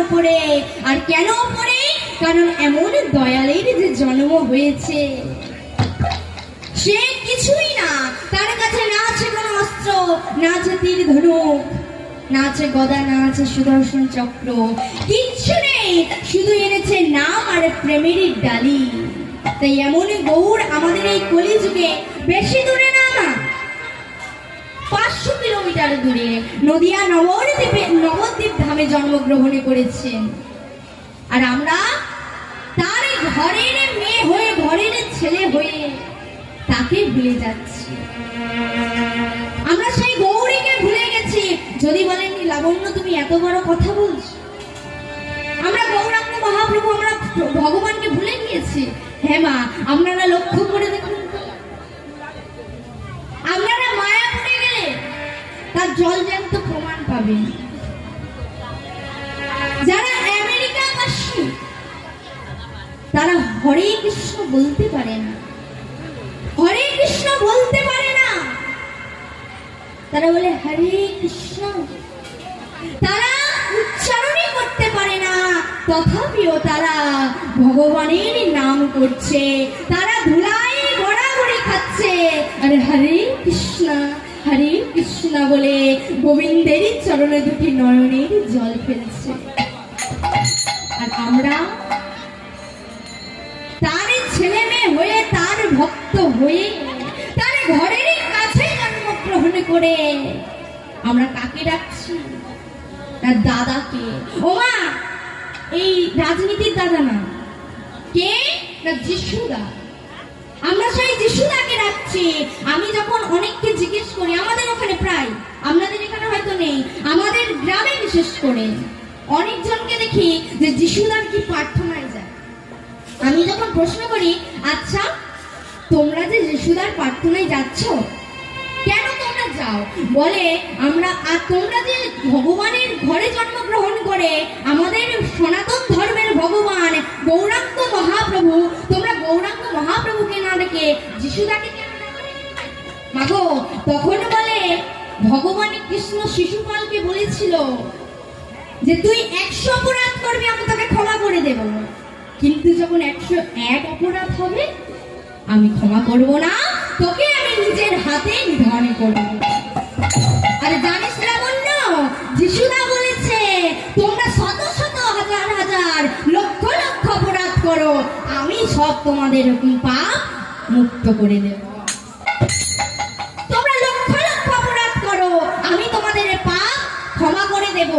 উপরে। আর কেন উপরে? কারণ এমন দয়ালের যে জন্ম হয়েছে, সে কিছুই না, তার কাছে না আছে কোনো অস্ত্র, না আছে তীর ধনুক, না আছে গদা, না আছে সুদর্শন চক্র, কিচ্ছু নেই, শুধু এনেছে নাম আর প্রেমের ডালি। তাই এমন গৌর আমাদের এই কলিযুগে বেশি দূরে না, 500 কিলোমিটার দূরে নদিয়া নবদ্বীপ ধামে জন্মগ্রহণ করেছেন। আর আমরা তার ঘরের মেয়ে হয়ে, ঘরের ছেলে হয়ে তাকে ভুলে যাচ্ছি। আমরা সেই গৌরীকে ভুলে গেছি। যদি বলেন লাবণ্য তুমি এত বড় কথা বলছো, আমরা গৌরাঙ্গ মহাপ্রভু, আমরা ভগবানকে ভুলে গিয়েছি। হ্যাঁ মা, আপনারা লক্ষ্য করে দেখুন, আপনারা মায়াপুরে গেলে তার জল জ্যান্ত প্রমাণ পাবেন। যারা আমেরিকাবাসী তারা হরে কৃষ্ণ বলতে পারে না, হরে কৃষ্ণ বলতে পারে না, তারা বলে হরে কৃষ্ণ, তারা উচ্চারণই করতে পারে না, তথাপিও তারা ভগবানের নাম করছে, তারা ধুলায় গড়াগড়ি খাচ্ছে আর হরে কৃষ্ণ হরে কৃষ্ণ বলে গোবিন্দের চরণে দুটি নয়নের জল ফেলছে। আর আমরা তার ছেলে মেয়ে হয়ে, তার ভক্ত হয়ে, তার ঘরের কাছে জন্মগ্রহণ করে আমরা কাকে ডাকছি? তার দাদাকে। ও মা, এই রাজনীতির দাদা না, কে? না যিশুদা। আমরা সেই যিশুদাকে ডাকছি। আমি যখন অনেককে জিজ্ঞেস করি, আমাদের ওখানে প্রায়, আপনাদের এখানে হয়তো নেই, আমাদের গ্রামে বিশেষ করে অনেকজনকে দেখি যে যিশুদার কি প্রার্থনায় যায়। আমি যখন প্রশ্ন করি, আচ্ছা তোমরা যে যিশুদার প্রার্থনায় যাচ্ছ, কেন তোমরা যাও? বলে আমরা, আর তোমরা যে ভগবানের ঘরে জন্মগ্রহণ করে আমাদের সনাতন ধর্মের ভগবান গৌরাঙ্গ মহাপ্রভু, তোমরা গৌরাঙ্গ মহাপ্রভুকে না ডেকে যিশুদাকে কেন ডাকো? মাগো, তখন বলে ভগবান কৃষ্ণ শিশুপালকে বলেছিল যে তুই 100 অপরাধ করবি, আমি তোকে ক্ষমা করে দেব, কিন্তু যখন 101 অপরাধ হবে আমি ক্ষমা করব না, তোকে আমি নিজের হাতে নিধন করব। আরে জানিস লাবণ্য, যিশুদা বলেছে তোমরা শত শত হাজার হাজার লক্ষ লক্ষ অপরাধ করো, আমি সব তোমাদের পাপ মুক্ত করে দেব। তোমরা লক্ষ লক্ষ অপরাধ করো, আমি তোমাদের পাপ ক্ষমা করে দেব।